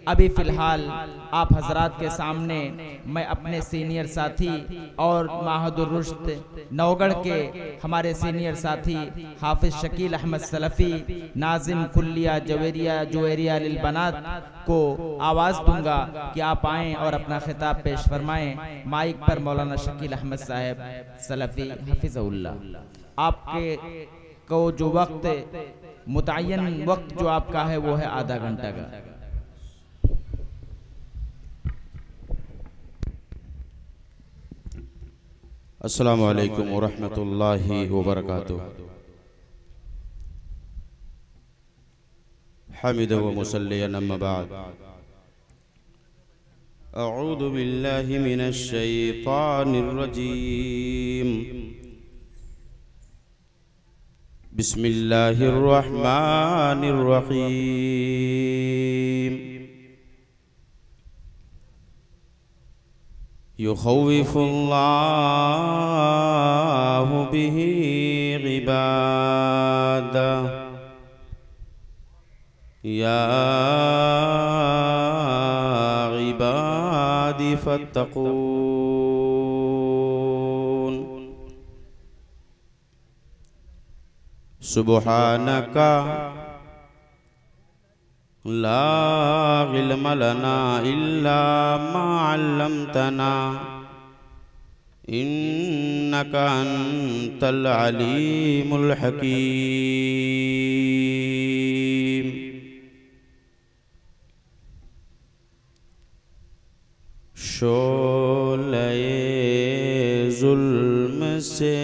अभी फ़िलहाल आप हजरात के सामने मैं अपने सीनियर साथी और माहदुर रुश्द नौगढ़ के हमारे सीनियर साथी हाफिज शकील अहमद सलफ़ी नाजिम कुल्लिया जुवेरिया लिल बनात को आवाज़ दूंगा कि आप आएँ और अपना खिताब पेश फरमाएँ। माइक पर मौलाना शकील अहमद साहब सलफ़ी हफिज़हुल्लाह। आपके को जो वक्त मुतय्यन वक्त जो आपका है वो है आधा घंटा का। अस्सलामु अलैकुम वरहमतुल्लाहि वबरकातुहू। हमिद व मुसल्लियन अम्मा बाद। अऊज़ु बिल्लाहि मिनश शैतानिर रजीम। बिस्मिल्लाहिर रहमानिर रहीम। युख़व्विफुल्लाहु बिही इबादह या इबादी फत्तक़ून। सुब्हानका ला इल्म लना इल्ला मा अल्लमतना इन्नका अंतल अलीमुल हकीम। शोले जुल्म से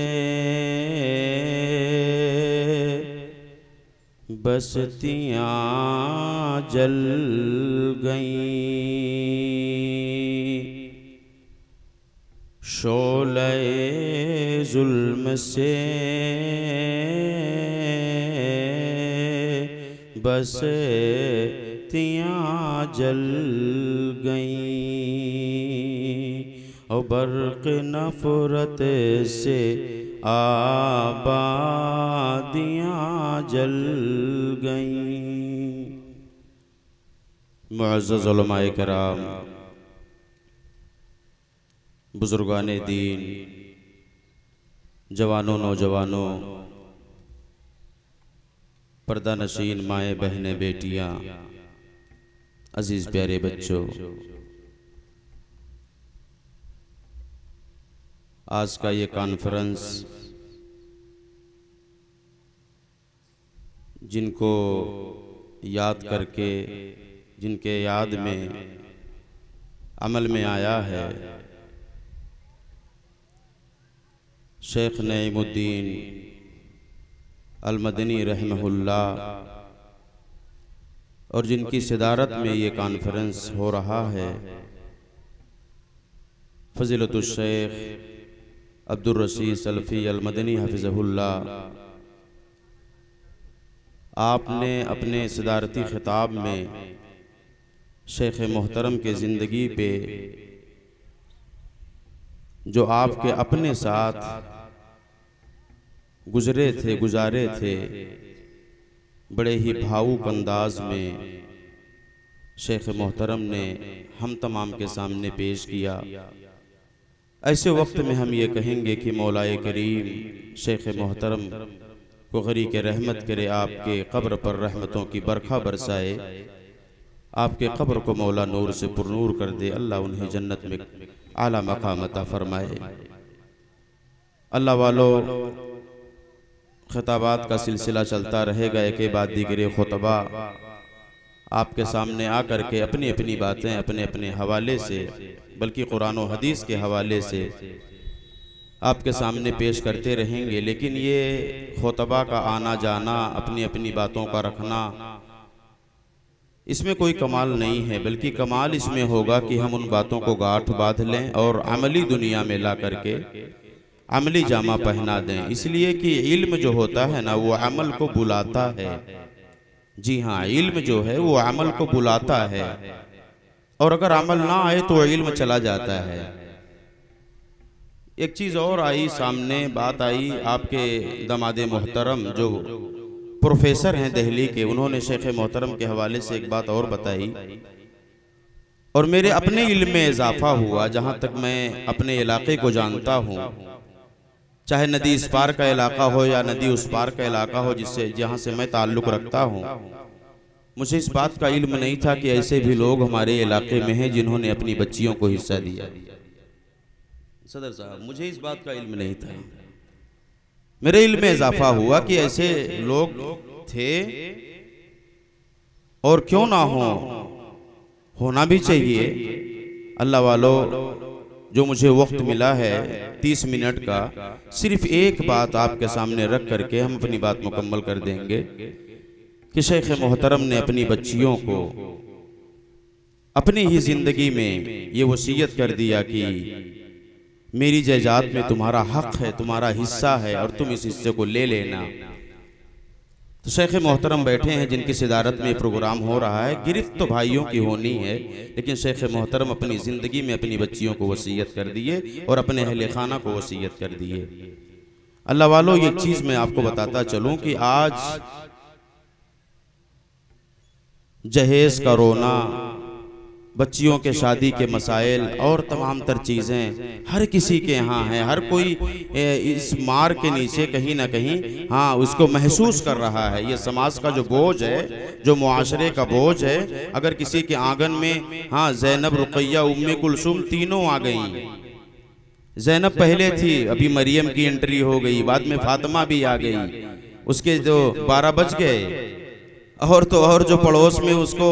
बस्तियाँ जल गईं। शोले जुल्म से बस्तियाँ जल गईं और बर्क़ नफ़रत से आबादियाँ जल गईं। मुअज़्ज़ज़ उलमाए किराम, बुज़ुर्गाने दीन, जवानों नौजवानों, पर्दा नशीन माएँ बहनें बेटियाँ, अजीज़ प्यारे बच्चों, आज का ये कॉन्फ्रेंस जिनको याद करके, जिनके याद में अमल में आया है, शेख नईमुद्दीन अल-मदनी रहमहुल्लाह, और जिनकी सदारत में ये कॉन्फ्रेंस हो रहा है, फ़ज़ीलतुश शेख अब्दुर रशीद सलफ़ी अल-मदनी हफ़िज़हुल्लाह, आपने अपने सदारती ख़िताब में शेख मोहतरम के ज़िंदगी पे जो आपके अपने साथ गुजारे थे, बड़े ही भावुक अंदाज में शेख मोहतरम ने हम तमाम के सामने पेश किया। ऐसे वक्त में हम ये कहेंगे कि मौलाए करीम शेख मोहतरम को गरीक़ रहमत करे, आपके कब्र पर रहमतों की बरखा बरसाए, आपके कब्र को मौला नूर से पुरनूर कर दे, अल्लाह उन्हें जन्नत में आला मकाम अता फरमाए। अल्लाह वालों, खिताबात का सिलसिला चलता रहेगा, एक बाद दीगरे खुतबा आपके सामने आकर के अपनी अपनी बातें अपने अपने हवाले से, बल्कि कुरान और हदीस के हवाले से आपके सामने पेश करते रहेंगे। लेकिन ये खुतबा का आना जाना, अपनी अपनी बातों का रखना, इसमें कोई कमाल नहीं है, बल्कि कमाल इसमें होगा कि हम उन बातों को गांठ बांध लें और अमली दुनिया में ला करके अमली जामा पहना दें। इसलिए कि इल्म जो होता है ना, वो अमल को बुलाता है। जी हाँ, इल्म जो है वो अमल को बुलाता है, और अगर अमल ना आए तो इल्म चला जाता है। एक चीज़ और आई सामने, बात आई, आपके दमादे मोहतरम जो प्रोफेसर हैं दिल्ली के, उन्होंने शेख मोहतरम के हवाले से एक बात और बताई और मेरे अपने इल्म में इजाफा हुआ। जहाँ तक मैं अपने इलाके को जानता हूँ, चाहे नदी इस पार का इलाका हो या नदी उस पार का इलाका हो जिससे जहाँ से मैं ताल्लुक़ रखता हूँ, मुझे इस बात का इल्म नहीं था कि ऐसे भी लोग हमारे इलाके में हैं जिन्होंने अपनी बच्चियों को हिस्सा दिया। सदर साहब, मुझे इस बात का इल्म नहीं था। मेरे इल्म में इजाफा हुआ कि ऐसे लोग थे और क्यों ना हो, होना भी चाहिए। अल्लाह वालों, जो मुझे वक्त मिला है 30 मिनट का, सिर्फ एक बात आपके सामने रख करके हम अपनी बात मुकम्मल कर देंगे कि शेख मोहतरम ने अपनी बच्चियों को अपनी ही जिंदगी में ये वसीयत कर दिया कि मेरी जायदाद में तुम्हारा हक है, तुम्हारा हिस्सा है और तुम इस हिस्से को ले लेना। तो शेख मोहतरम बैठे हैं जिनकी सदारत में प्रोग्राम हो रहा है। गिरफ्त तो भाइयों की होनी है, लेकिन शेख मोहतरम अपनी ज़िंदगी में अपनी बच्चियों को वसीयत कर दिए और अपने अहले खाना को वसीयत कर दिए। अल्लाह वालों, ये चीज़ मैं आपको बताता चलूं कि आज जहेज़ का रोना, बच्चियों के शादी के मसाइल और तमाम तर चीज़ें हर किसी के यहाँ हैं। हर कोई इस मार के नीचे कहीं ना कहीं उसको महसूस कर रहा है। ये समाज का जो बोझ है, जो मुआशरे का बोझ है, अगर किसी के आंगन में ज़ैनब, रुक़ैया, उम्मे कुलसूम तीनों आ गई। ज़ैनब पहले थी, अभी मरियम की एंट्री हो गई, बाद में फातिमा भी आ गई, उसके जो 12 बज गए। और तो और जो पड़ोस में उसको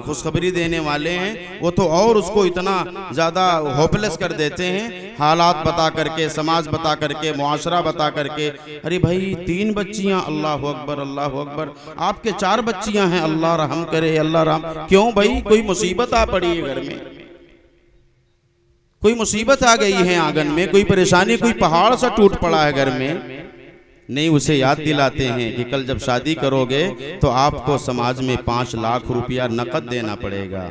खुशखबरी देने वाले हैं वो तो और उसको इतना ज़्यादा होपलेस कर देते हैं, हालात बता करके, समाज बता करके, मुआशरा बता करके। अरे भाई 3 बच्चियां, अल्लाह अकबर अल्लाह अकबर, आपके 4 बच्चियां हैं, अल्लाह रहम करे, अल्लाह रहम। क्यों भाई, कोई मुसीबत आ पड़ी है घर में, कोई मुसीबत आ गई है आंगन में, कोई परेशानी, कोई पहाड़ सा टूट पड़ा है घर में। नहीं, उसे याद दिलाते हैं कि कल जब शादी करोगे तो आपको समाज में 5 लाख रुपया नकद देना पड़ेगा।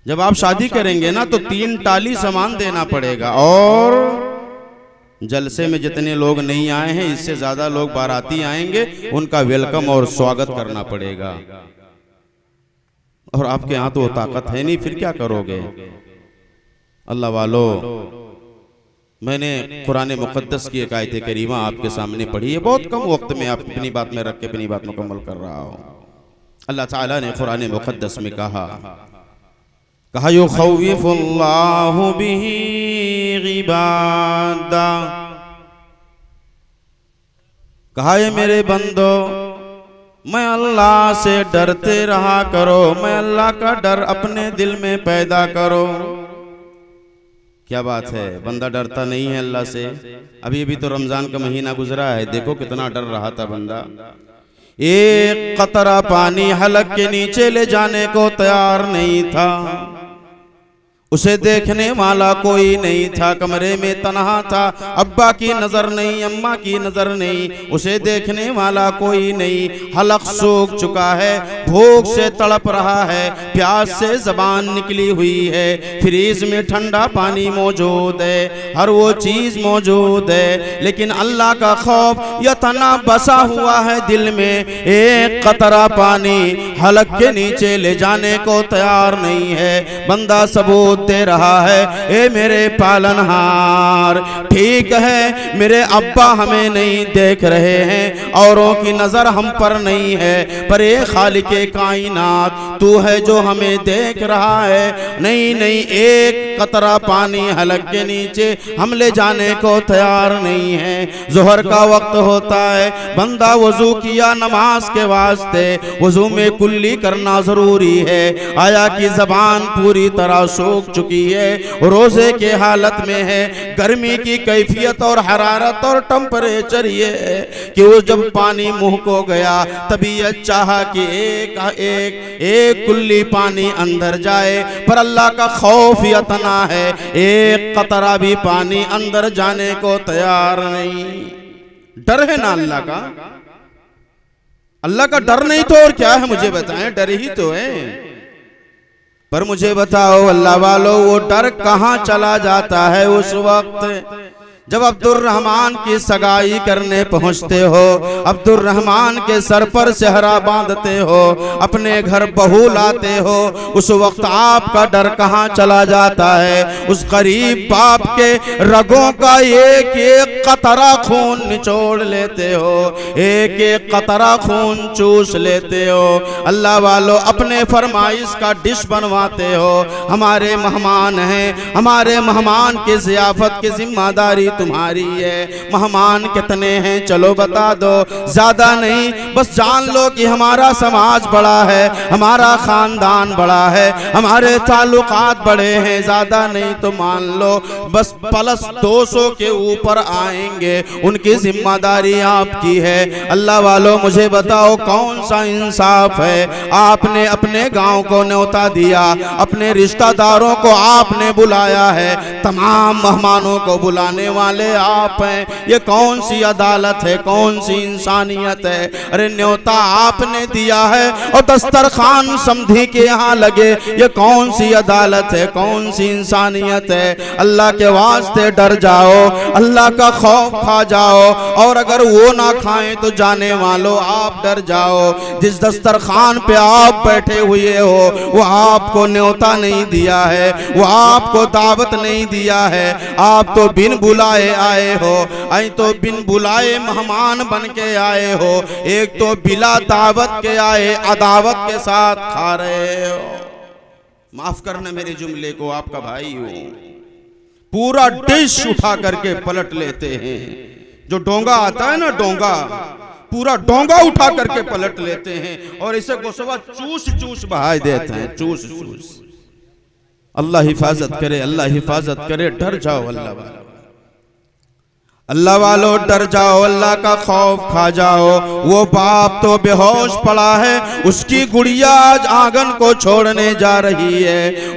जब आप शादी करेंगे ना तो 3 टाली सामान देना पड़ेगा। और जलसे में जितने लोग नहीं आए हैं, इससे ज्यादा लोग बाराती आएंगे, उनका वेलकम और स्वागत करना पड़ेगा। और आपके यहाँ तो वो ताकत है नहीं, फिर क्या करोगे। अल्लाह वालों, मैंने कुरान मुक़द्दस की एक आयत करीमा आपके सामने पढ़ी है। बहुत कम वक्त में आप अपनी बात में रख के अपनी बात मुकम्मल कर रहा हूँ। अल्लाह ताला ने कुरान मुक़द्दस में कहा युख़व्विफ़ुल्लाहु बिही इबादा, कहा ये मेरे बंदो, मैं अल्लाह से डरते रहा करो, मैं अल्लाह का डर अपने दिल में पैदा करो। क्या बात है, बंदा डरता नहीं है अल्लाह से। अभी अभी तो रमजान का महीना गुजरा है, देखो कितना डर रहा था बंदा। एक कतरा पानी हलक के नीचे ले जाने को तैयार नहीं था, उसे देखने वाला कोई नहीं था, कमरे में तन्हा था, अब्बा की नजर नहीं, अम्मा की नजर नहीं, उसे देखने वाला कोई नहीं। हलक सूख चुका है, भूख से तड़प रहा है, प्यास से जबान निकली हुई है, फ्रीज में ठंडा पानी मौजूद है, हर वो चीज मौजूद है, लेकिन अल्लाह का खौफ या तना बसा हुआ है दिल में। एक कतरा पानी हलक के नीचे ले जाने को तैयार नहीं है। बंदा सबूत दे रहा है, ए मेरे पालनहार, ठीक है मेरे अब्बा हमें नहीं देख रहे हैं, औरों की नजर हम पर नहीं है, पर ए खालिके कायनात, तू है जो हमें देख रहा है। नहीं नहीं, एक कतरा पानी हलक के नीचे हम ले जाने को तैयार नहीं है। जोहर का वक्त होता है, बंदा वजू किया नमाज के वास्ते, वजू में कुल्ली करना जरूरी है। आया कि जबान पूरी तरह सूख चुकी है, रोजे के हालत में है, गर्मी की कैफियत और हरारत और टेम्परेचर ये है कि वो जब पानी मुंह को गया, तबीयत चाहा कि एक कुल्ली पानी अंदर जाए, पर अल्लाह का खौफ इतना है, एक कतरा भी पानी अंदर जाने को तैयार नहीं। डर है ना अल्लाह का, अल्लाह का डर नहीं तो और क्या है, मुझे बताएं, डर ही तो है। पर मुझे बताओ अल्लाह वालों, वो डर कहाँ चला जाता है उस वक्त जब अब्दुर्रहमान की सगाई करने पहुंचते हो, अब्दुर्रहमान के सर पर सेहरा बांधते हो, अपने घर बहू लाते हो, उस वक्त आपका डर कहाँ चला जाता है? उस गरीब बाप के रगों का एक एक कतरा खून निचोड़ लेते हो, एक एक कतरा खून चूस लेते हो। अल्लाह वालों, अपने फरमाइश का डिश बनवाते हो। हमारे मेहमान हैं, हमारे मेहमान की ज़ियाफत की जिम्मेदारी तुम्हारी है। मेहमान कितने हैं चलो बता दो, ज्यादा नहीं, बस जान लो कि हमारा समाज बड़ा है, हमारा खानदान बड़ा है, हमारे ताल्लुकात बड़े हैं। ज्यादा नहीं तो मान लो बस प्लस 200 के ऊपर आएंगे, उनकी जिम्मेदारी आपकी है। अल्लाह वालों, मुझे बताओ कौन सा इंसाफ है? आपने अपने गांव को न्योता दिया, अपने रिश्तेदारों को आपने बुलाया है, तमाम मेहमानों को बुलाने वाले आप हैं। ये कौन सी अदालत है, कौन सी इंसानियत है? अरे न्योता आपने दिया है और दस्तरखान समधी के यहाँ लगे, ये कौन सी अदालत है, कौन सी इंसानियत है? अल्लाह के वास्ते डर जाओ, अल्लाह का खौफ खा जाओ, और अगर वो ना खाएं तो जाने वालों आप डर जाओ। जिस दस्तरखान पे आप बैठे हुए हो वो आपको न्योता नहीं दिया है, वो आपको दावत नहीं दिया है, आप तो बिन बुलाए आए हो, आई तो बिन बुलाए मेहमान बन के आए हो, एक तो बिला दावत के आए अदावत के साथ खा रहे हो। माफ करना मेरे जुमले को, आपका भाई हूं। पूरा डिश उठा करके पलट लेते हैं, जो डोंगा आता है ना, डोंगा, पूरा डोंगा उठा करके पलट लेते हैं और इसे गोसवा चूस चूस बहा देते हैं, चूस चूस। अल्लाह हिफाजत करे, अल्लाह हिफाजत करे। डर जाओ अल्लाह वालों, अल्लाह वालों डर जाओ, अल्लाह का खौफ खा जाओ। वो बाप तो बेहोश पड़ा है, उसकी गुड़िया आज आंगन को छोड़ने जा रही है,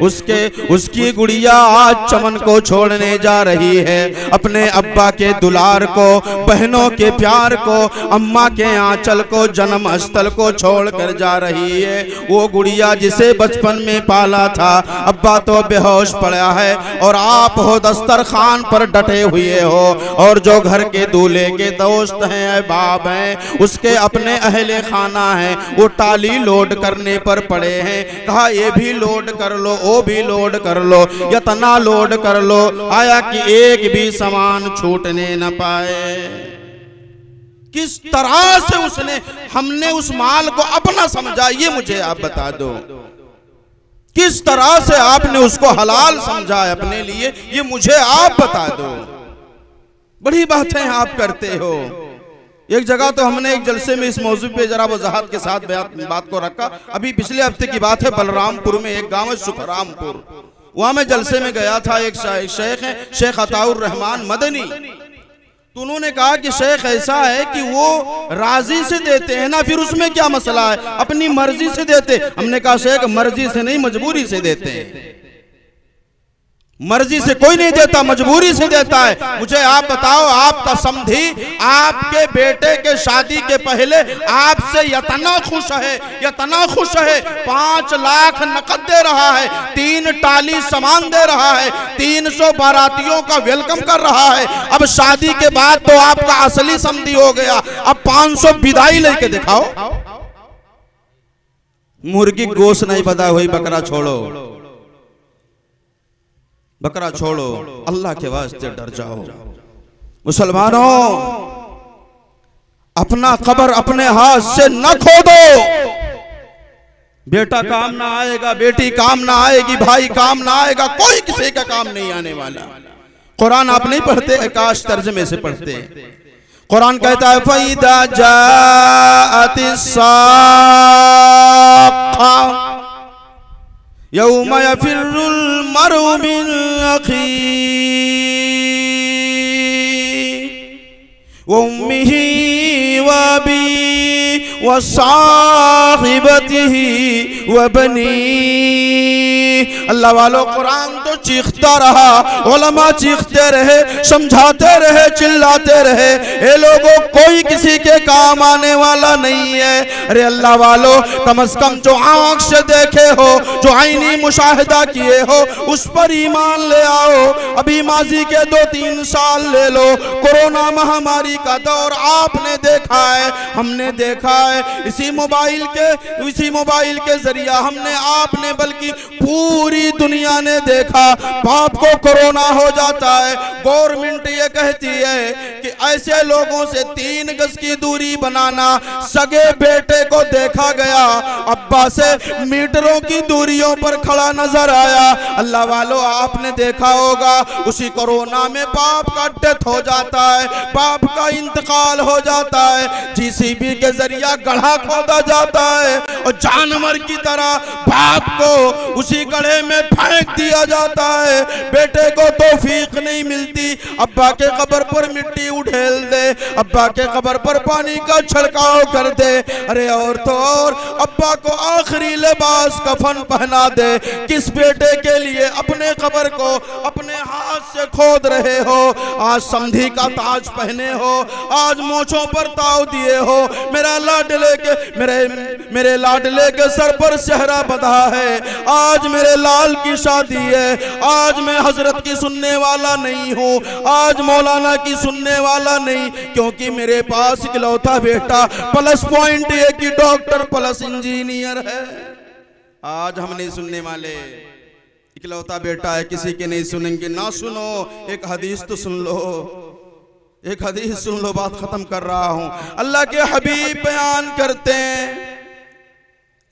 उसकी गुड़िया आज चमन को छोड़ने जा रही है। अपने अब्बा के दुलार को, बहनों के प्यार को, अम्मा के आंचल को, जन्म स्थल को छोड़ कर जा रही है। वो गुड़िया जिसे बचपन में पाला था, अब्बा तो बेहोश पड़ा है और आप हो दस्तरखान पर डटे हुए हो, और जो घर के दूल्हे के दोस्त हैं, अहबाब हैं, उसके अपने अहले खाना हैं, वो टाली लोड करने पर पड़े हैं। कहा ये भी लोड कर लो, वो भी लोड कर लो, इतना लोड कर लो, आया कि एक भी सामान छूटने न पाए। किस तरह से हमने उस माल को अपना समझा, ये मुझे आप बता दो। किस तरह से आपने उसको हलाल समझा अपने लिए, ये मुझे आप बता दो। बड़ी बातें आप करते हो। एक जगह तो हमने एक जलसे में इस मौजू पे जरा वजाहत के साथ बात को रखा। अभी पिछले हफ्ते की बात है, बलरामपुर में एक गांव है सुखरामपुर, वहां मैं जलसे में गया था। एक शेख है, शेख अताउर रहमान मदनी, तो उन्होंने कहा कि शेख ऐसा है कि वो राजी से देते हैं ना, फिर उसमें क्या मसला है, अपनी मर्जी से देते। हमने कहा शेख मर्जी से नहीं, मजबूरी से देते हैं। मर्जी से कोई नहीं देता, मजबूरी से देता है। मुझे आप बताओ, आपका समधी आपके बेटे के शादी के पहले आपसे इतना खुश है, इतना खुश है, 5 लाख नकद दे रहा है, 3 टाली सामान दे रहा है, 300 बारातियों का वेलकम कर रहा है। अब शादी के बाद तो आपका असली समधी हो गया, अब 500 विदाई लेके दिखाओ। मुर्गी गोश्त नहीं पता हुई, बकरा छोड़ो, बकरा छोड़ो। अल्लाह के वास्ते डर जाओ मुसलमानों, अपना कब्र अपने हाथ से न खोदो। बेटा काम ना आएगा, बेटी काम ना आएगी, भाई काम ना आएगा, कोई किसी का काम नहीं आने वाला। कुरान आप नहीं पढ़ते, आकाश तर्जमे से पढ़ते। कुरान कहता है फईदा जाअतिस साक़ा यौम यफिर्रुल मरउ मिन अखीही व उम्मिही व अबीही व साहिबतिही व बनीही अल्लाह वालों कुरान तो चीखता रहा, उलमा चीखते रहे, समझाते रहे, चिल्लाते रहे, ये लोगों कोई किसी के काम आने वाला नहीं है। अरे अल्लाह वालों कम से कम जो आंख से देखे हो, जो आईनी मुशाहिदा किए हो, उस पर ईमान ले आओ। अभी माजी के 2-3 साल ले लो, कोरोना महामारी का दौर आपने देखा है, हमने देखा है, इसी मोबाइल के जरिया हमने, आपने, बल्कि पूरी दुनिया ने देखा। बाप को कोरोना हो जाता है, गवर्नमेंट ये कहती है कि ऐसे लोगों से 3 गज की दूरी बनाना। सगे बेटे को देखा गया अब्बा से मीटरों की दूरियों पर खड़ा नजर आया। अल्लाह वालों आपने देखा होगा उसी कोरोना में बाप का डेथ हो जाता है, बाप का इंतकाल हो जाता है, जीसीबी के जरिया गड्ढा खोदा जाता है और जानवर की तरह बाप को उसी गड्ढे में फेंक दिया जाता है। बेटे को तौफीक नहीं मिलती अब्बा के कब्र पर मिट्टी उठेल दे, अब्बा के कब्र पर पानी का छिड़काव कर दे। अरे और तो और अब्बा को आखिरी लिबास कफन पहना दे। किस बेटे के लिए अपने कब्र को अपने हाथ से खोद रहे हो? आज समधी का ताज पहने हो, आज मोछों पर ताव दिए हो, मेरे लाडले के सर पर सेहरा बंधा है, आज मेरे लाल की शादी है, आज मैं हजरत की सुनने वाला नहीं हूँ, आज मौलाना की सुनने वाला नहीं, क्योंकि मेरे पास इकलौता बेटा +1 की डॉक्टर प्लस इंजीनियर है। आज हम नहीं सुनने वाले, इकलौता बेटा है, किसी के नहीं सुनेंगे। ना सुनो, एक हदीस तो सुन लो, एक हदीस सुन लो, बात खत्म कर रहा हूं। अल्लाह के हबीब बयान करते हैं,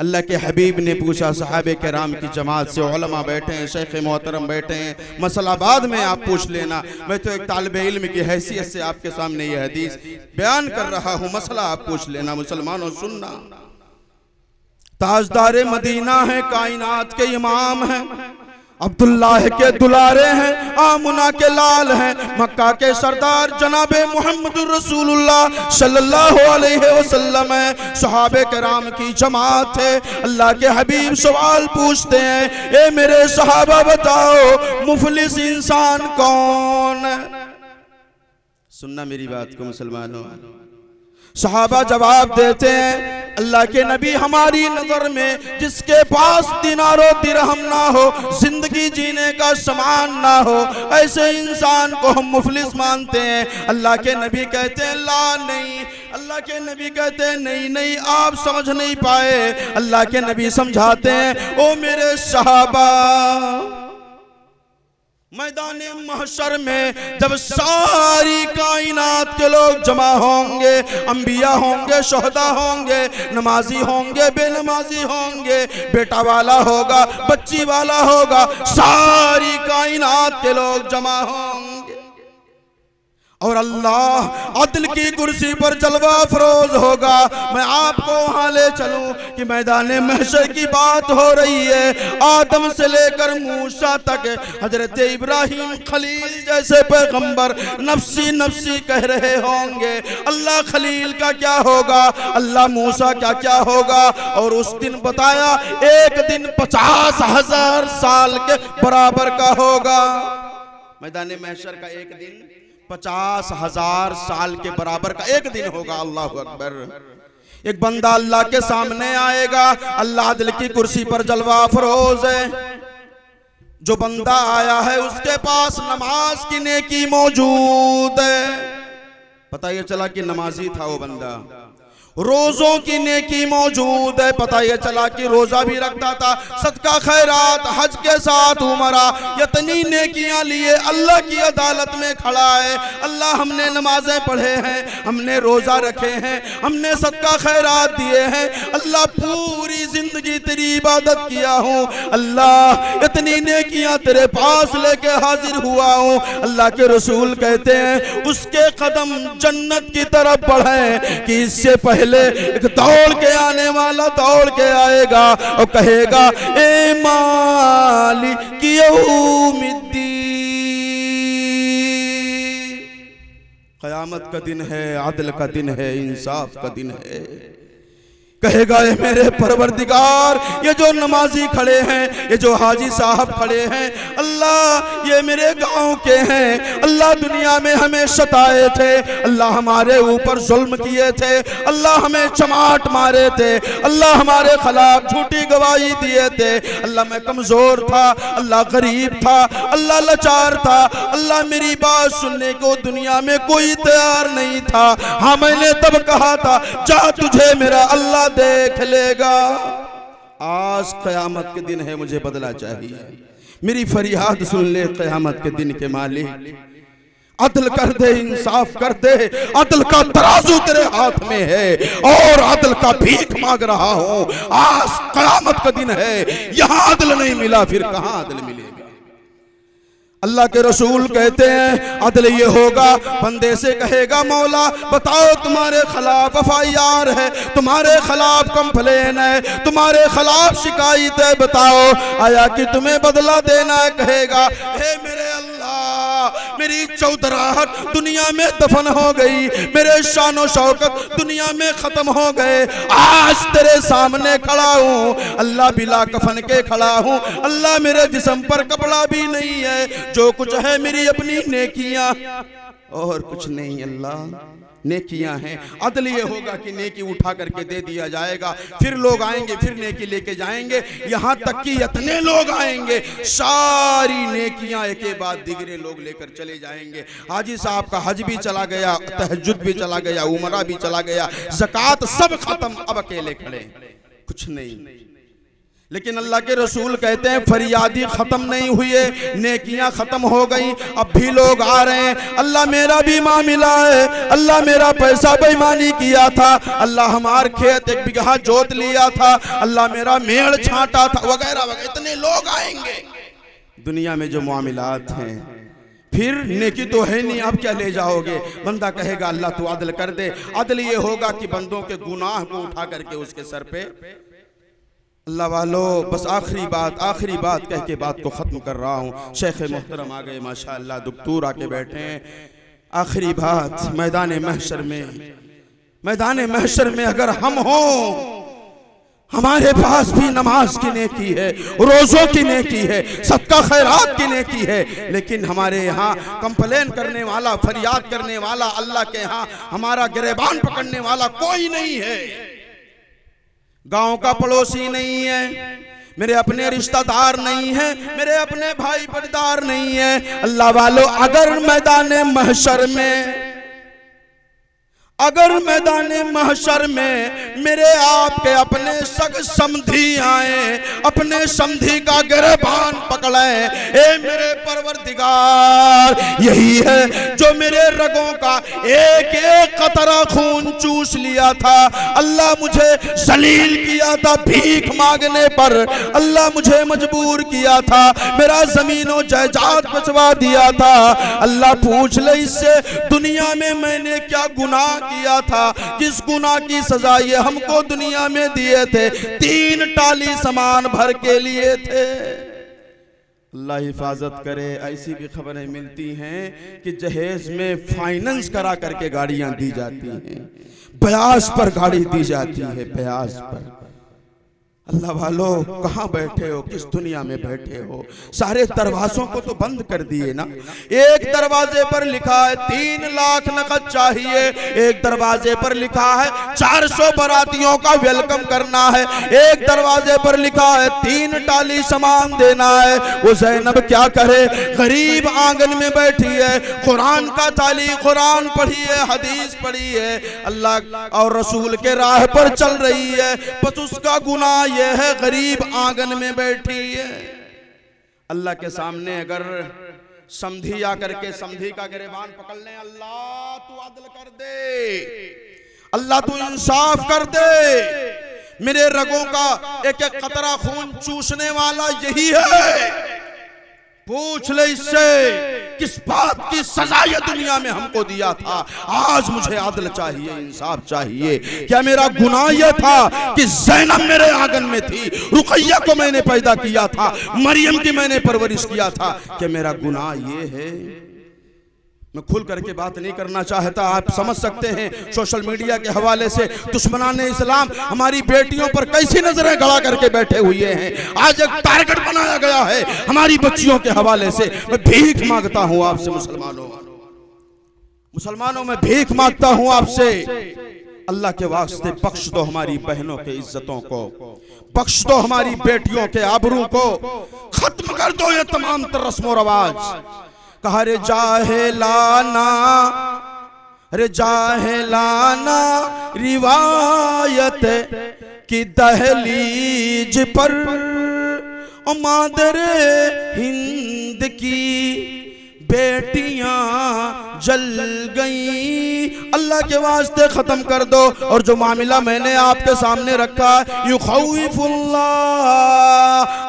अल्लाह के हबीब ने पूछा, सहाबे किराम की जमात से उलमा बैठे हैं, शेख मोहतरम बैठे हैं, मसला बाद में आप पूछ लेना, मैं तो एक तालिबे इल्म की हैसियत से आपके सामने ये हदीस बयान कर रहा हूँ, मसला आप पूछ लेना। मुसलमानों सुनना, ताजदारे मदीना है, कायनात के इमाम हैं, अब्दुल्लाह के दुलारे हैं, आमुना के लाल हैं, मक्का के सरदार जनाबे मोहम्मद रसूलुल्लाह सल्लल्लाहु अलैहि वसल्लम है, सहाबे किराम की जमात है। अल्लाह के हबीब सवाल पूछते हैं, ए मेरे सहाबा बताओ मुफलिस इंसान कौन है? सुनना मेरी बात को मुसलमानों। सहाबा जवाब देते हैं, अल्लाह के नबी हमारी नजर में जिसके पास दिनारो दिरहम ना हो, जिंदगी जीने का सामान ना हो, ऐसे इंसान को हम मुफलिस मानते हैं। अल्लाह के नबी कहते हैं ला नहीं, अल्लाह के नबी कहते हैं नहीं नहीं आप समझ नहीं पाए। अल्लाह के नबी समझाते हैं, ओ मेरे सहाबा, मैदान महशर में जब सारी कायनात के लोग जमा होंगे, अंबिया होंगे, शोहदा होंगे, नमाजी होंगे, बेनमाजी होंगे, बेटा वाला होगा, बच्ची वाला होगा, सारी कायनात के लोग जमा होंगे और अल्लाह अदल की कुर्सी पर जलवा फरोज होगा। मैं आपको वहां ले चलूं कि मैदान महशर की बात हो रही है, आदम से लेकर मूसा तक हजरत इब्राहिम खलील जैसे पैगंबर नफ्सी नफ्सी कह रहे होंगे। अल्लाह खलील का क्या होगा, अल्लाह मूसा का क्या होगा? और उस दिन बताया एक दिन 50,000 साल के बराबर का होगा। मैदान महशर का एक दिन 50,000 साल के बराबर का एक दिन होगा। अल्लाह अकबर। एक बंदा अल्लाह के सामने आएगा, अल्लाह दिल की कुर्सी पर जलवा फरोज है। जो बंदा आया है उसके पास नमाज की नेकी मौजूद है, पता ये चला कि नमाजी था वो बंदा। रोजों की नेकी मौजूद है, पता ये चला कि रोजा भी रखता था, सदका खैरात हज के साथ उमरा, इतनी नेकियां लिए अल्लाह की अदालत में खड़ा है। अल्लाह हमने नमाजें पढ़े हैं, हमने रोजा रखे हैं, हमने सदका खैरात दिए हैं, अल्लाह पूरी जिंदगी तेरी इबादत किया हूँ, अल्लाह इतनी नेकियां तेरे पास लेके हाजिर हुआ हूँ। अल्लाह के रसूल कहते हैं उसके कदम जन्नत की तरफ बढ़े कि इससे पहले एक दौड़ के आने वाला दौड़ के आएगा और कहेगा ए मालिक यौमिद्दीन। क़यामत का दिन है, अदल का दिन है, इंसाफ का दिन है। कहेगा ये मेरे परवरदिगार, ये जो नमाजी खड़े हैं, ये जो हाजी साहब खड़े हैं, अल्लाह ये मेरे गांव के हैं, अल्लाह दुनिया में हमें सताए थे, अल्लाह हमारे ऊपर जुल्म किए थे, अल्लाह हमें चमाट मारे थे, अल्लाह हमारे खिलाफ झूठी गवाही दिए थे, अल्लाह मैं कमजोर था, अल्लाह गरीब था, अल्लाह लाचार था, अल्लाह मेरी बात सुनने को दुनिया में कोई तैयार नहीं था। हाँ मैंने तब कहा था जा तुझे मेरा अल्लाह देख लेगा। आज क़यामत के दिन है, मुझे बदला चाहिए, मेरी फरियाद सुन ले क़यामत के दिन के मालिक, अदल कर दे, इंसाफ कर दे, अदल का तराजू तेरे हाथ में है और अदल का भीख मांग रहा हूं। आज क़यामत का दिन है, यहां अदल नहीं मिला फिर कहां अदल मिलेगा। अल्लाह के रसूल कहते हैं अदल ये होगा, बंदे से कहेगा मौला बताओ तुम्हारे खिलाफ FIR है, तुम्हारे खिलाफ कंप्लेन है, तुम्हारे खिलाफ शिकायत है, बताओ आया कि तुम्हें बदला देना है। कहेगा हे मेरे अल्लाह, मेरी चौधराहट दुनिया में दफन हो गई, मेरे शानो शौकत दुनिया में खत्म हो गए, आज तेरे सामने खड़ा हूँ अल्लाह, बिला कफन के खड़ा हूँ अल्लाह, मेरे जिस्म पर कपड़ा भी नहीं है, जो कुछ है मेरी अपनी नेकियां और कुछ नहीं अल्लाह, नेकियां हैं। अदल ये होगा कि नेकी उठा करके दे दिया जाएगा, फिर लोग आएंगे फिर नेकी लेके जाएंगे, यहां तक कि इतने लोग आएंगे सारी नेकियां एक के बाद दिगरे लोग लेकर चले जाएंगे। हाजी साहब का हज भी चला गया, तहज्जुद भी चला गया, उमरा भी चला गया, ज़कात सब खत्म, अब अकेले खड़े कुछ नहीं। लेकिन अल्लाह के रसूल कहते हैं फरियादी खत्म नहीं हुए, नेकियां खत्म हो गई, अब भी लोग आ रहे हैं, अल्लाह मेरा भी मामला है, अल्लाह मेरा पैसा बेईमानी किया था, अल्लाह हमार खेत 1 बीघा जोत लिया था, अल्लाह मेरा मेड़ छांटा था, वगैरह वगैरह। इतने लोग आएंगे दुनिया में जो मामलात हैं, फिर नेकी तो है नहीं, आप क्या ले जाओगे। बंदा कहेगा अल्लाह तू अदल कर दे। अदल ये होगा कि बंदों के गुनाह को उठा करके उसके सर पे, अल्लाह वालों बस आखिरी बात कह के बात को ख़त्म कर रहा हूँ। शेख मोहतरम आ गए माशाअल्लाह, दुक्तूर आके बैठे हैं। आखिरी बात, मैदान महशर में अगर हम हों, हमारे पास भी नमाज की नेकी है, रोज़ों की नेकी है, सदका खैरात की नेकी है, लेकिन हमारे यहाँ कंप्लेन करने वाला, फरियाद करने वाला, अल्लाह के यहाँ हमारा गिरबान पकड़ने वाला कोई नहीं है। गांव का पड़ोसी नहीं है, मेरे अपने रिश्तेदार नहीं है, मेरे अपने भाई पटदार नहीं है। अल्लाह वालों अगर मैदान महशर में मेरे आपके अपने सग समधी आए, अपने समधी का गिरबान पकड़े, ए मेरे परवरदिगार यही है जो मेरे रगों का एक एक कतरा खून चूस लिया था, अल्लाह मुझे जलील किया था भीख मांगने पर, अल्लाह मुझे मजबूर किया था, मेरा जमीनों जायदाद बचवा दिया था, अल्लाह पूछ ले इससे दुनिया में मैंने क्या गुनाह किया था, किस गुनाह की सजा ये हमको दुनिया में दिए थे, 3 टाली सामान भर के लिए थे। अल्लाह हिफाजत करे। ऐसी भी खबरें मिलती हैं कि जहेज में फाइनेंस करा करके गाड़ियां दी जाती हैं, ब्याज पर गाड़ी दी जाती है, ब्याज पर। अल्लाह वालों कहाँ बैठे हो, किस दुनिया में बैठे हो। सारे दरवाजों को तो बंद कर दिए ना। एक दरवाजे पर लिखा है 3 लाख नकद चाहिए, एक दरवाजे पर लिखा है 400 बारातियों का वेलकम करना है, एक दरवाजे पर लिखा है 3 टाली सामान देना है। वो ज़ैनब क्या करे, गरीब आंगन में बैठी है, कुरान का ताली कुरान पढ़ी है, हदीस पढ़ी है, अल्लाह और रसूल के राह पर चल रही है, बस उसका गुनाह यह है गरीब आंगन में बैठी है। अल्लाह के सामने अगर समधी आकर के समधी का गिरबान पकड़ ले, अल्लाह तू अदल कर दे, अल्लाह तू इंसाफ कर दे, मेरे रगों का एक एक कतरा खून चूसने वाला यही है, पूछ ले इससे किस बात की सजा ये दुनिया में हमको दिया था। आज मुझे अदल चाहिए, इंसाफ चाहिए। क्या मेरा गुनाह यह था कि ज़ैनब मेरे आंगन में थी, रुकैया को मैंने पैदा किया था, मरियम की मैंने परवरिश किया था, क्या मेरा गुनाह ये है? मैं खुल करके बात नहीं करना चाहता, आप समझ सकते हैं सोशल मीडिया के हवाले से दुश्मनाने इस्लाम हमारी बेटियों पर कैसी नजरें गड़ा करके बैठे हुए हैं। आज एक टारगेट बनाया गया है हमारी बच्चियों के हवाले से। मैं भीख मांगता हूं आपसे मुसलमानों में भीख मांगता हूं आपसे, अल्लाह के वास्ते बख्श दो हमारी बहनों के इज्जतों को, बख्श दो हमारी बेटियों के आबरू को, खत्म कर दो ये तमाम रस्म और रवाज। कहा रे जाहिलाना रिवायत की दहलीज पर मादरे हिंद की बेटियां जल गई। अल्लाह के वास्ते खत्म कर दो। और जो मामला मैंने आपके सामने रखा, युखौफुल्लाह,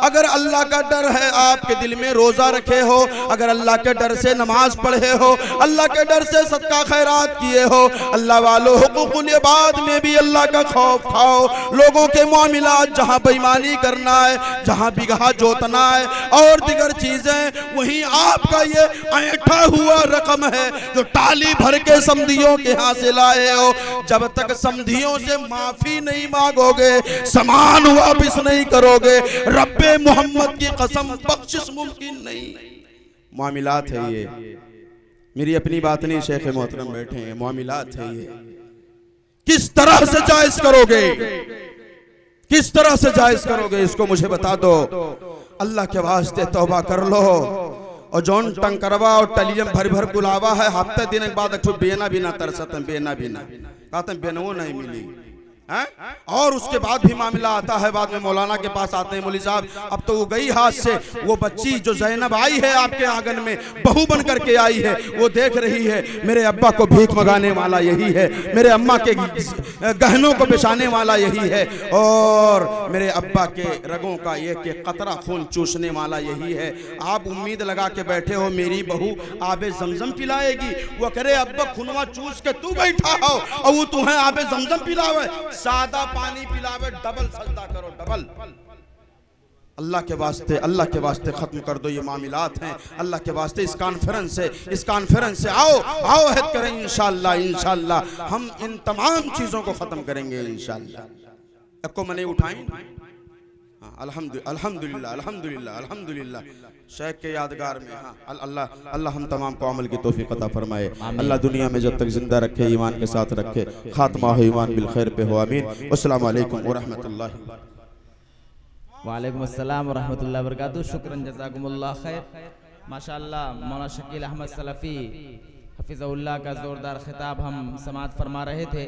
अगर अल्लाह का डर है आपके दिल में, रोजा रखे हो, अगर अल्लाह के डर से नमाज पढ़े हो, अल्लाह के डर से सदका खैरात किए हो, अल्लाह वालों हुकूकुल इबाद में भी अल्लाह का खौफ खाओ। लोगों के मामलात जहाँ बेईमानी करना है, जहाँ बिगहा जोतना है और दिगर चीजें, वहीं आपका ये ऐंठा हुआ रकम है जो टाली भर के समधियों के यहाँ से लाए हो। जब तक समधियों से माफी नहीं मांगोगे, सामान वापिस नहीं करोगे, रब्बे मोहम्मद की कसम बख्शिश मुमकिन नहीं। मामलात है ये, मेरी अपनी बात नहीं, शेख मोहतरम बैठे हैं, मामलात है ये। किस तरह से जायज करोगे, किस तरह से जायज करोगे, इसको मुझे बता दो। अल्लाह के वास्ते तौबा कर लो। और जौन टंकरवा और टलियम भर भर बुलावा है, हफ्ते दिन के बाद बेना भी ना तरसत, बेना भी ना कहते बेनवो नहीं मिली है। और उसके बाद भी मामला आता है, बाद में मौलाना के पास आते हैं, मौली साहब अब तो वो गई हाथ से, वो बच्ची जो जैनब आई है आपके आंगन में, बहू बन करके आई है, वो देख रही है मेरे अब्बा को भीख मंगाने वाला यही है, मेरे अम्मा के गहनों को बिछाने वाला यही है, और मेरे अब्बा के रगों का एक एक कतरा खून चूसने वाला यही है। आप उम्मीद लगा के बैठे हो मेरी बहू आबे जमजम पिलाएगी। वो करे अब्बा खुनवा चूस के तू बैठा हो और वो तुम्हें आबे जमजम पिलावे, सादा पानी पिलावे, डबल सजदा करो, डबल। अल्लाह के वास्ते खत्म कर दो ये मामलात हैं। अल्लाह के वास्ते इस कॉन्फ्रेंस से आओ अहद करें इंशाअल्लाह हम इन तमाम चीजों को खत्म करेंगे इंशाअल्लाह। को मने उठाएं, अल्हम्दुलिल्लाह शेख के यादगार में। अल्लाह हम तमाम को अमल की तौफीक अता फरमाए। अल्लाह दुनिया में जब तक जिंदा रखे, ईमान के साथ रखे, खात्मा हो ईमान बिल खैर पे हो, आमीन। अस्सलाम वालेकुम व रहमतुल्लाहि। वालेकुम अस्सलाम व रहमतुल्लाहि व बरकातुहू। शुक्रन जज़ाकुमुल्लाह खैर। माशाअल्लाह मौलाना शकील अहमद सलफ़ी हफिज़हुल्लाह का ज़ोरदार खिताब हम समाअत फरमा रहे थे।